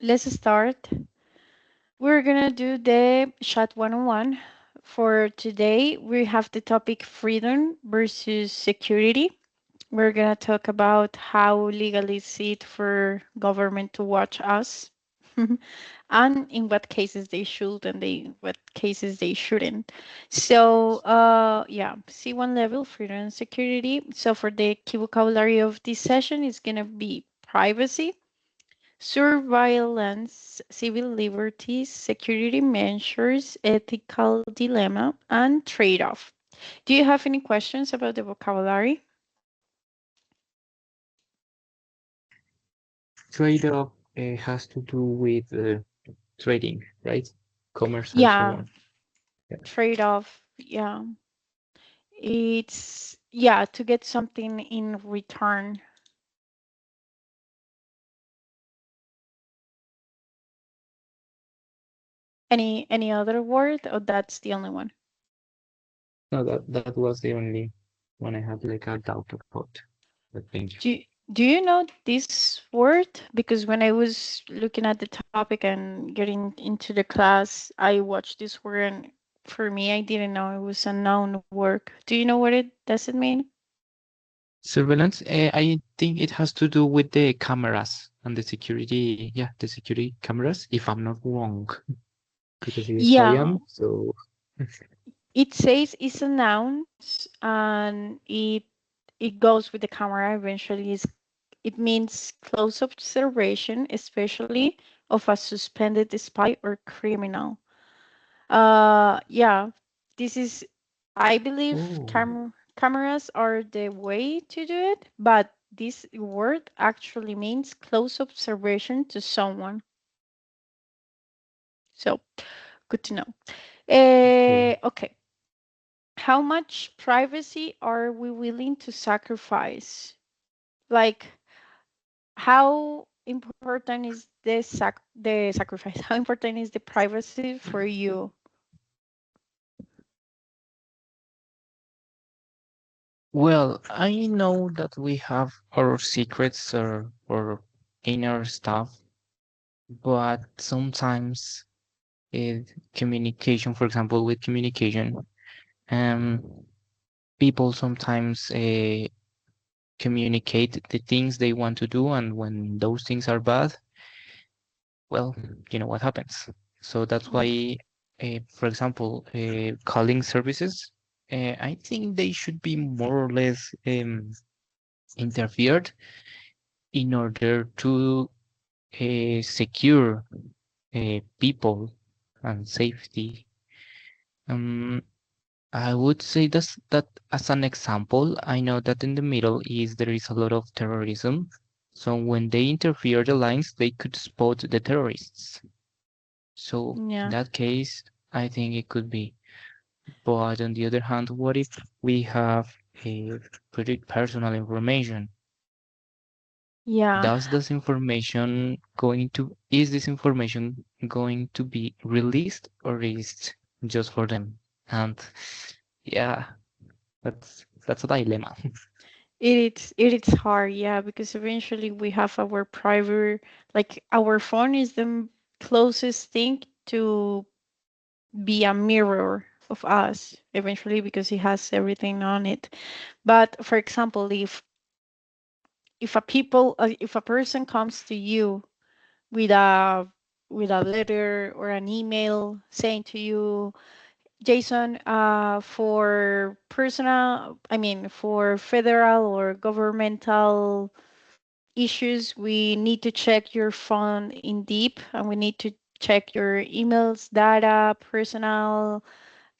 let's start. We're gonna do the chat 101. For today, we have the topic freedom versus security. We're gonna talk about how legal is it for government to watch us, and in what cases they should and they what cases they shouldn't. So, yeah, C1 level, freedom and security. So for the key vocabulary of this session is gonna be privacy, surveillance, civil liberties, security measures, ethical dilemma, and trade-off. Do you have any questions about the vocabulary? Trade-off has to do with trading, right? Commerce and so Yeah, on. Yeah. trade-off. Yeah, it's yeah to get something in return. Any other word, or that's the only one? No, that was the only one I had like a doubt about. But thank you. Do you know this word? Because when I was looking at the topic and getting into the class, I watched this word, and for me, I didn't know it was a noun word. Do you know what it does it mean? Surveillance, I think it has to do with the cameras and the security, yeah, the security cameras, if I'm not wrong, because if I Yeah, am, so it says it's a noun, and it goes with the camera eventually. It means close observation, especially of a suspended spy or criminal. Yeah, this is, I believe oh, cameras are the way to do it, but this word actually means close observation to someone. So good to know. okay. Okay. How much privacy are we willing to sacrifice? Like, how important is the sacrifice? How important is the privacy for you? Well, I know that we have our secrets or inner stuff, but sometimes communication, for example, with communication, um, people sometimes communicate the things they want to do, and when those things are bad, well, you know what happens. So that's why, for example, calling services, I think they should be more or less interfered in order to secure people and safety. Um, I would say that as an example, I know that in the Middle East there is a lot of terrorism. So when they interfere the lines, they could spot the terrorists. So in Yeah. that case, I think it could be. But on the other hand, what if we have a pretty personal information? Yeah. Is this information going to be released or is just for them? And yeah, that's a dilemma. It is hard, yeah, because eventually we have our private, like our phone is the closest thing to be a mirror of us eventually because it has everything on it. But for example, if a person comes to you with a letter or an email saying to you, Jason, for federal or governmental issues, we need to check your phone in deep and we need to check your emails, data, personal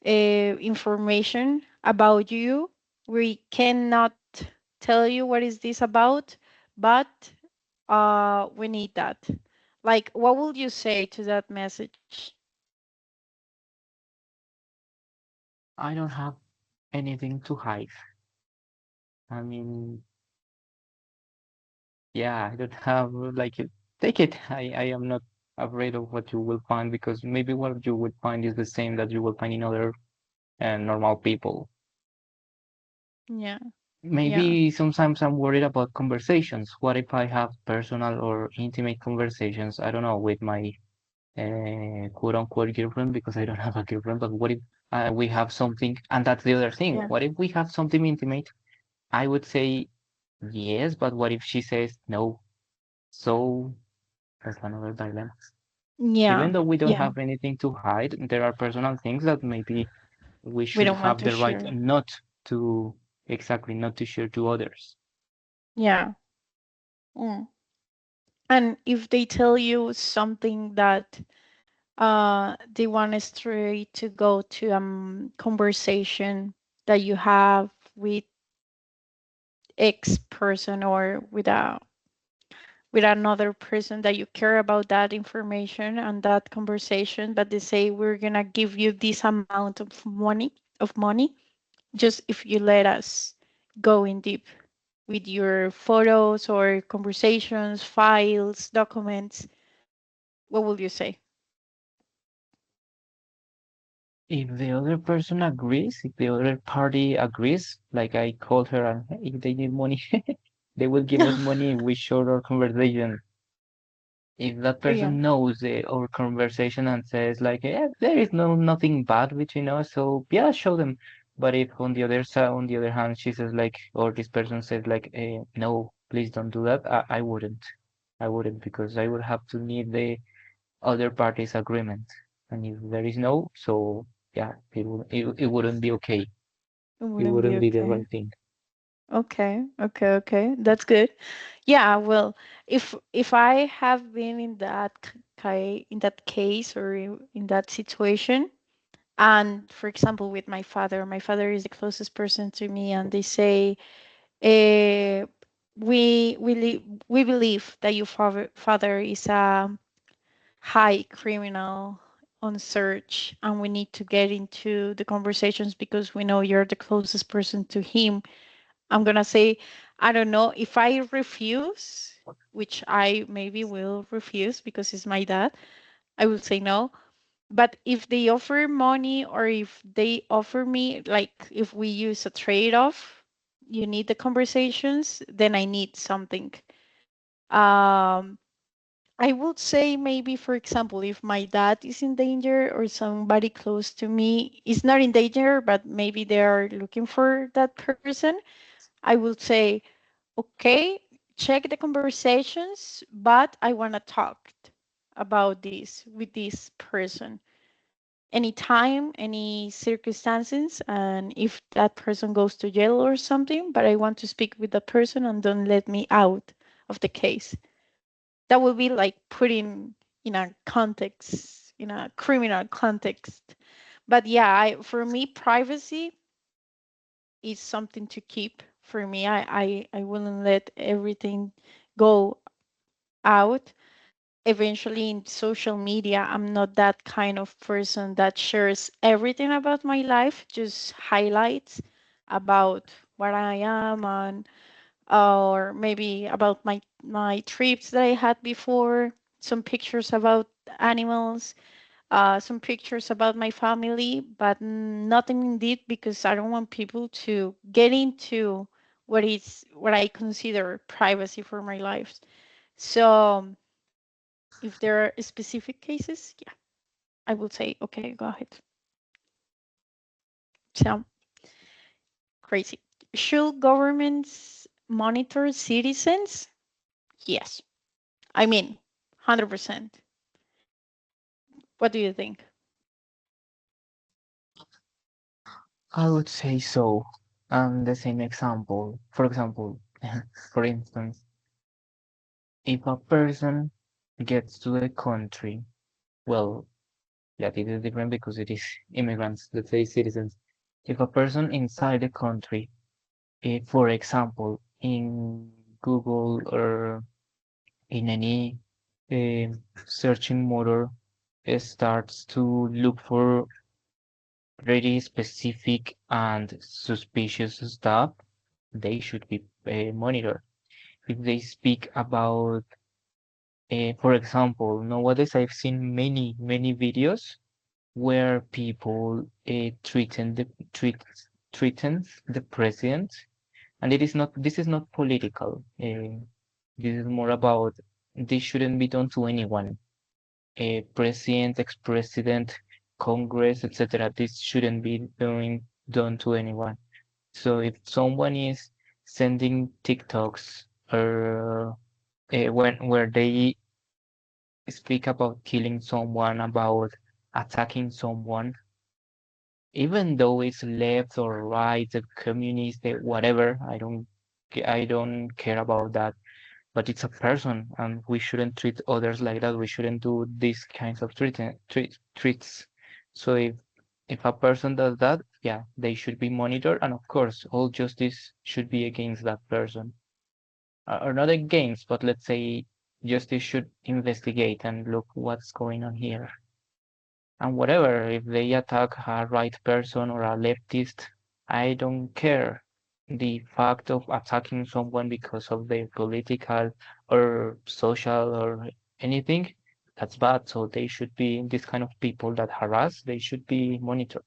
information about you. We cannot tell you what is this about, but we need that. Like, what would you say to that message? I don't have anything to hide. I mean, yeah, I don't have take it. I am not afraid of what you will find because maybe what you would find is the same that you will find in other normal people. Yeah. Yeah. maybe sometimes I'm worried about conversations. What if I have personal or intimate conversations? I don't know, with my quote unquote girlfriend, because I don't have a girlfriend. But what if we have something? And that's the other thing. Yeah. What if we have something intimate? I would say yes, but what if she says no? So that's another dilemma. Even Yeah. though we don't Yeah. have anything to hide, there are personal things that maybe we We should don't want have to the right share. not to, exactly, not to share to others. Yeah. Mm. And if they tell you something that they want us straight to go to conversation that you have with X person or with another person that you care about that information and that conversation, but they say we're gonna give you this amount of money just if you let us go in deep with your photos or conversations, files, documents. What will you say? If the other person agrees, if the other party agrees, like I called her and hey, if they need money, they will give us money if we short our conversation. If that Yeah, person knows our conversation and says like, yeah, there is nothing bad between us, so yeah, show them. But if on the other side, on the other hand, she says like, or this person says like, no, please don't do that, I wouldn't. I wouldn't, because I would have to need the other party's agreement. And if there is no, so yeah, it wouldn't be okay. it It wouldn't be wouldn't be the okay. right thing. Okay, okay, okay. That's good. Yeah, well, if I have been in that in that case or in that situation, and for example, with my father is the closest person to me, and they say, uh, we believe that your father is a high criminal on search, and we need to get into the conversations because we know you're the closest person to him. I'm gonna say, I don't know if I refuse, which I maybe will refuse because it's my dad. I will say no. But if they offer money or if they offer me, like if we use a trade-off, you need the conversations, then I need something. Um, I would say maybe, for example, if my dad is in danger or somebody close to me is not in danger, but maybe they are looking for that person, I would say, okay, check the conversations, but I want to talk about this with this person. Any time, any circumstances, and if that person goes to jail or something, but I want to speak with the person and don't let me out of the case. That will be like putting in a context, in a criminal context. But yeah, for me, privacy is something to keep. For me, I wouldn't let everything go out. Eventually, in social media, I'm not that kind of person that shares everything about my life, just highlights about what I am and or maybe about my trips that I had before, some pictures about animals, some pictures about my family, but nothing indeed because I don't want people to get into what I consider privacy for my life. So if there are specific cases, yeah, I will say, okay, go ahead. So crazy. Should governments monitor citizens? Yes. I mean, 100%. What do you think? I would say so. The same example, for example, for instance, if a person gets to the country, well, yeah, it is different because it is immigrants, let's say citizens. If a person inside the country, for example, in Google or in any searching motor, starts to look for very specific and suspicious stuff, they should be monitored. If they speak about, for example, nowadays I've seen many videos where people threaten the president And it is not. This is not political. This is more about this shouldn't be done to anyone. A president, ex-president, Congress, etc. This shouldn't be done to anyone. So if someone is sending TikToks or when where they speak about killing someone, about attacking someone, even though it's left or right, the communist, whatever, I don't care about that. But it's a person, and we shouldn't treat others like that. We shouldn't do these kinds of treats. So if a person does that, yeah, they should be monitored, and of course, all justice should be against that person, or not against, but let's say justice should investigate and look what's going on here. And whatever, if they attack a right person or a leftist, I don't care. The fact of attacking someone because of their political or social or anything, that's bad. So they should be, this kind of people that harass, they should be monitored.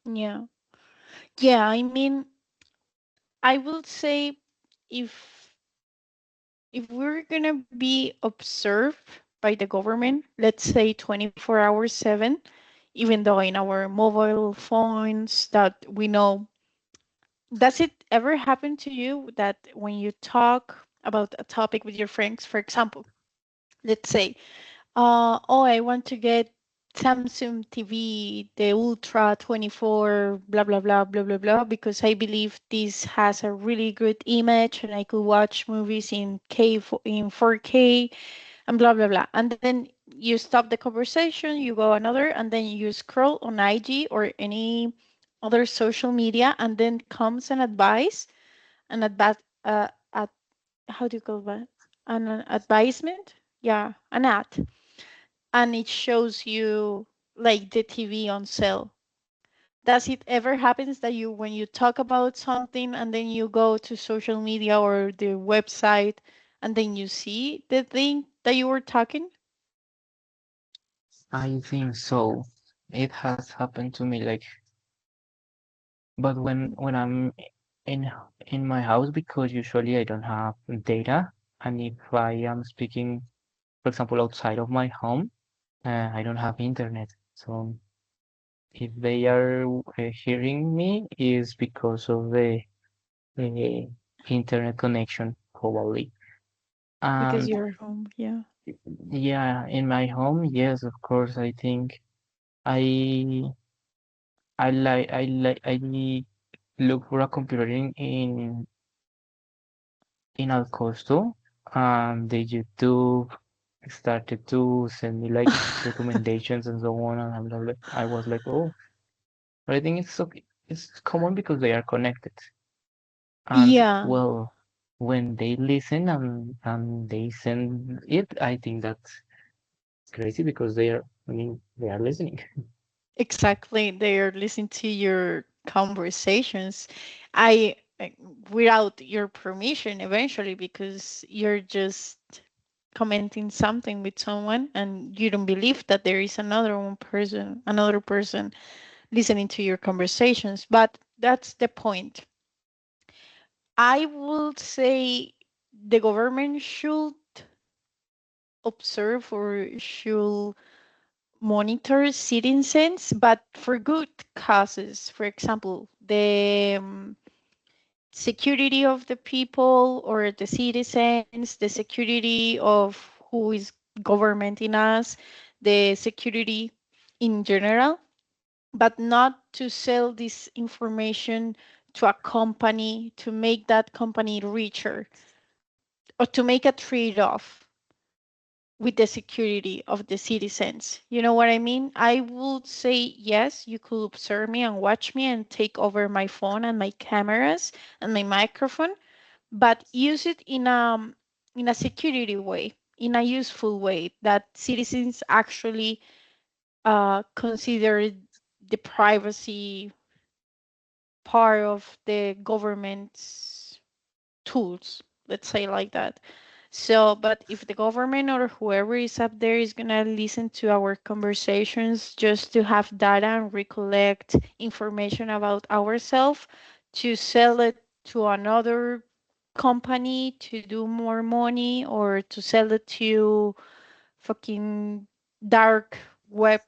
Yeah. Yeah, I mean, I will say if if we're gonna be observed by the government, let's say 24 hours 7, even though in our mobile phones that we know, does it ever happen to you that when you talk about a topic with your friends, for example, let's say, oh, I want to get Samsung TV, the Ultra 24, blah, blah, blah, blah, blah, blah, because I believe this has a really good image and I could watch movies in in 4K and blah, blah, blah. And then you stop the conversation, you go another, and then you scroll on IG or any other social media, and then comes an advice, at, how do you call that? An advisement? Yeah, an ad, and it shows you like the TV on sale. Does it ever happens that you when you talk about something and then you go to social media or the website and then you see the thing that you were talking? I think so. It has happened to me, like, but when I'm in in my house, because usually I don't have data, and if I am speaking, for example, outside of my home, I don't have internet. So if they are hearing me, is because of the uh, internet connection, probably. Because And you're home, yeah. yeah, in my home, yes, of course, I think I I look for a computer in Al Costo, and the YouTube started to send me like recommendations and so on, and I was like, oh, but I think it's okay. It's common because they are connected. And Yeah, well, when they listen and they send it, I think that's crazy because I mean, they are listening. exactly. They're listening to your conversations. I without your permission eventually because you're just commenting something with someone and you don't believe that there is another person listening to your conversations. But that's the point. I would say the government should observe or should monitor citizens, but for good causes. For example, the security of the people or the citizens, the security of who is governing us, the security in general, but not to sell this information to a company to make that company richer or to make a trade-off with the security of the citizens. You know what I mean? I would say yes, you could observe me and watch me and take over my phone and my cameras and my microphone, but use it in a security way, in a useful way that citizens actually consider the privacy part of the government's tools, let's say like that. So, but if the government or whoever is up there is gonna listen to our conversations just to have data and recollect information about ourselves to sell it to another company to do more money or to sell it to fucking dark web.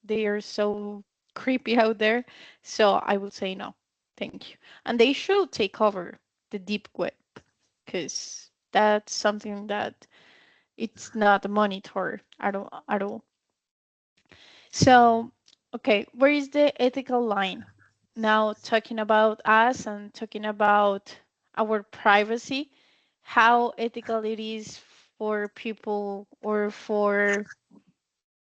They are so creepy out there. So I would say no. Thank you. And they should take over the deep web because that's something that it's not monitor at all, at all. So, okay, where is the ethical line? Now, talking about us and talking about our privacy, how ethical it is for people or for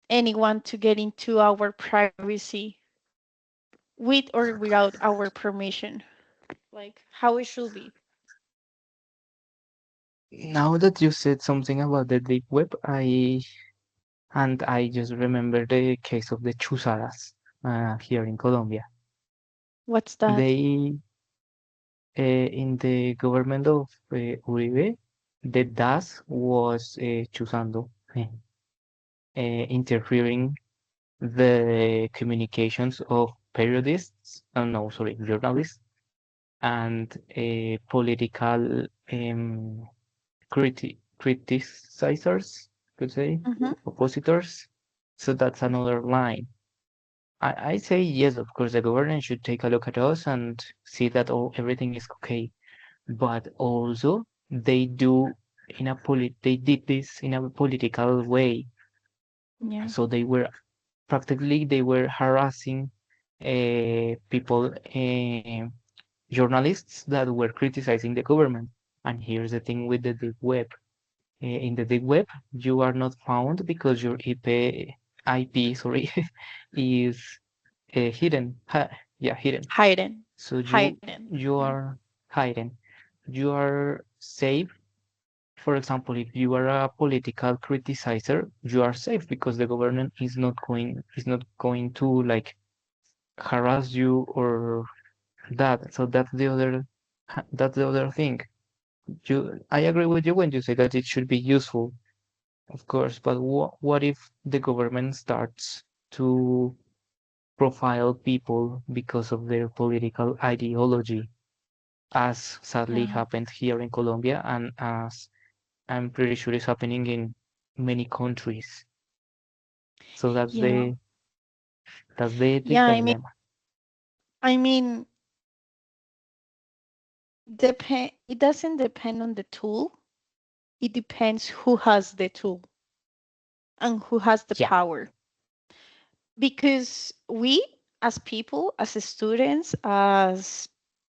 anyone to get into our privacy with or without our permission, like how it should be. Now that you said something about the deep web, I just remember the case of the chuzadas here in Colombia. What's that? They in the government of Uribe, the DAS was chuzando, interfering the communications of periodists, no, sorry, journalists, and political criticizers, could say, Mm-hmm. oppositors. So that's another line. I say yes, of course, the government should take a look at us and see that everything is okay. But also, they did this in a political way. Yeah. So they were harassing people, journalists that were criticizing the government. And here's the thing with the deep web. In the deep web, you are not found because your IP, sorry, is hidden. Yeah, hidden. Hiding. So Hiding. you Yeah. are hidden. You are safe. For example, if you are a political criticizer, you are safe because the government is not going to like harass you or that. So that's the other thing. I agree with you when you say that it should be useful, of course, but what if the government starts to profile people because of their political ideology, as sadly Yeah. happened here in Colombia and as I'm pretty sure is happening in many countries. So that's Yeah. the that's the ethic Yeah. dilemma. I mean, it doesn't depend on the tool. It depends who has the tool and who has the Yeah, power. Because we, as people, as students, as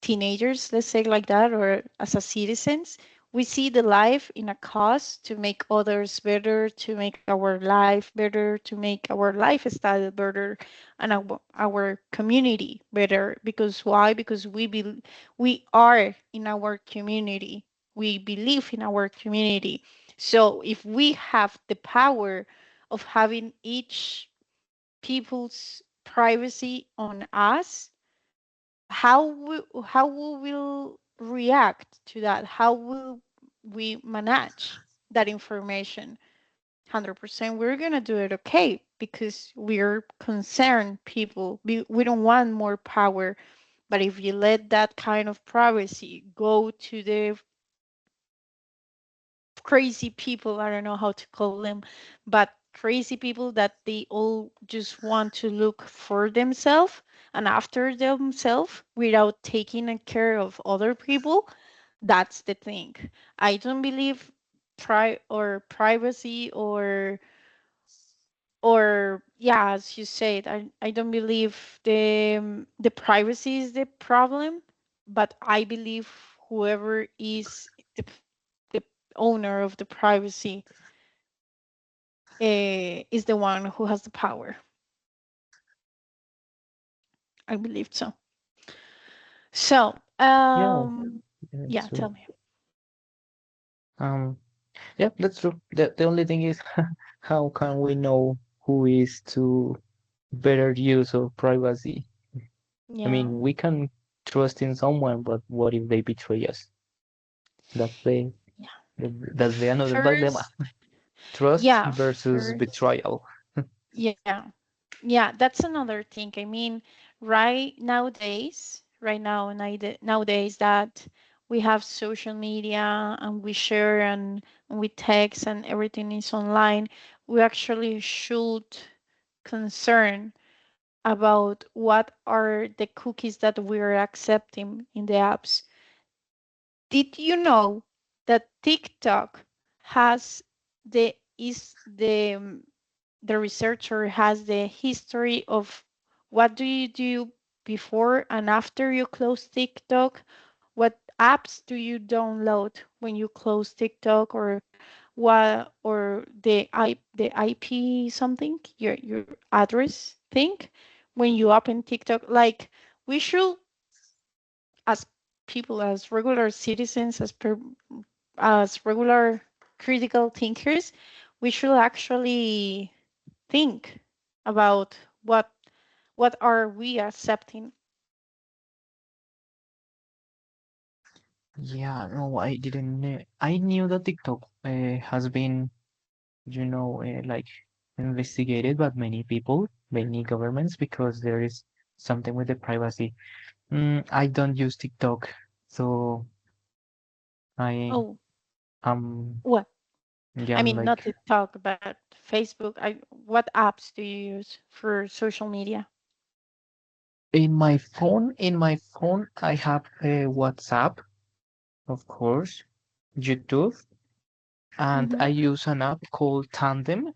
teenagers, let's say like that, or as a citizens, we see the life in a cause to make others better, to make our life better, to make our lifestyle better, and our community better. Because why? Because we are in our community. We believe in our community. So if we have the power of having each people's privacy on us, how we will react to that? How will we manage that information? 100% we're gonna do it okay because we're concerned people. We don't want more power, but if you let that kind of privacy go to the crazy people, I don't know how to call them, but crazy people that they all just want to look for themselves and after themselves without taking care of other people. That's the thing. I don't believe privacy or yeah, as you said, I don't believe the privacy is the problem, but I believe whoever is the owner of the privacy is the one who has the power. I believe so. So, yeah, that's yeah, true. tell me. Um, yeah, that's true. The only thing is, how can we know who is to better use of privacy? I Yeah, mean, we can trust in someone, but what if they betray us? That's yeah. that's the another dilemma. First, Trust yeah, versus first, betrayal. yeah, yeah. That's another thing. I mean, right nowadays, right now nowadays that we have social media and we share and we text and everything is online, we actually should concern about what are the cookies that we're accepting in the apps. Did you know that TikTok has the researcher has the history of what do you do before and after you close TikTok? What apps do you download when you close TikTok or the IP something, your address thing when you open TikTok? Like we should as people, as regular citizens, as regular critical thinkers, we should actually think about what are we accepting. Yeah, no, I didn't know. I knew that TikTok has been, like investigated by many people, many governments, because there is something with the privacy. I don't use TikTok, so I Oh, um what? yeah, I mean, like not TikTok, but Facebook. What apps do you use for social media? in my phone, I have WhatsApp, of course, YouTube, and Mm-hmm. I use an app called Tandem,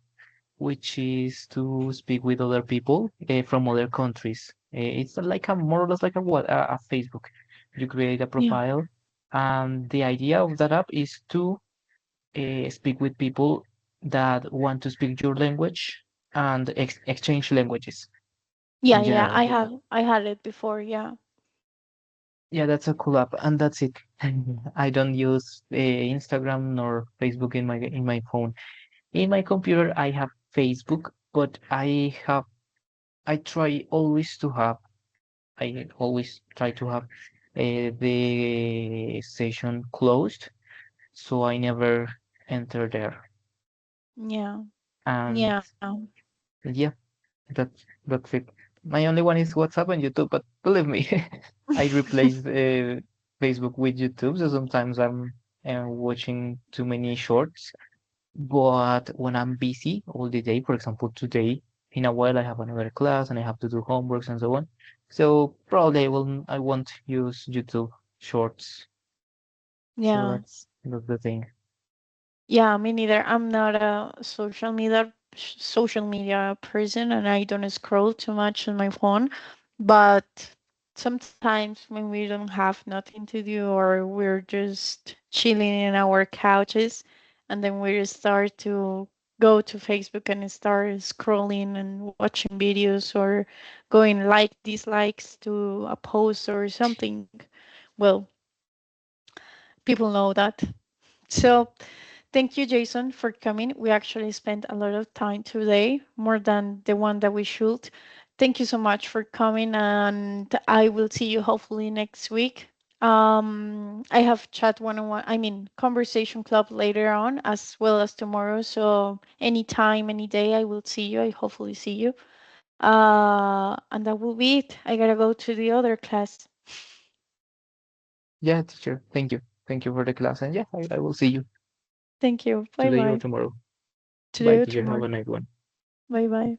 which is to speak with other people from other countries. It's like a more or less like a Facebook. You create a Yeah. profile, and the idea of that app is to speak with people that want to speak your language and exchange languages Yeah, in yeah. general. I had it before. Yeah. Yeah, that's a cool app, and that's it. I don't use Instagram nor Facebook in my phone. In my computer, I have Facebook, but I try always to have I always try to have the session closed, so I never enter there. Yeah. And Yeah. yeah, that's it. My only one is WhatsApp and YouTube, but believe me, I replace Facebook with YouTube, so sometimes I'm watching too many shorts. But when I'm busy all the day, for example, today, in a while I have another class and I have to do homeworks and so on. So probably I won't use YouTube Shorts. So Yeah. that's the thing. Yeah, me neither. I'm not a social media person, and I don't scroll too much on my phone. But sometimes when we don't have nothing to do or we're just chilling in our couches, and then we start to go to Facebook and start scrolling and watching videos or going like dislikes to a post or something. Well, people know that. So thank you, Jason, for coming. We actually spent a lot of time today, more than the one that we should. Thank you so much for coming, and I will see you hopefully next week. I have chat one-on-one, I mean, conversation club later on as well as tomorrow. So anytime, any day, I will see you. I hopefully see you. And that will be it. I gotta go to the other class. Yeah, teacher. Thank you. Thank you for the class. And yeah, I will see you Thank you. Bye today or bye. tomorrow. Bye, Today or teacher. Have tomorrow. a nice one. Bye bye.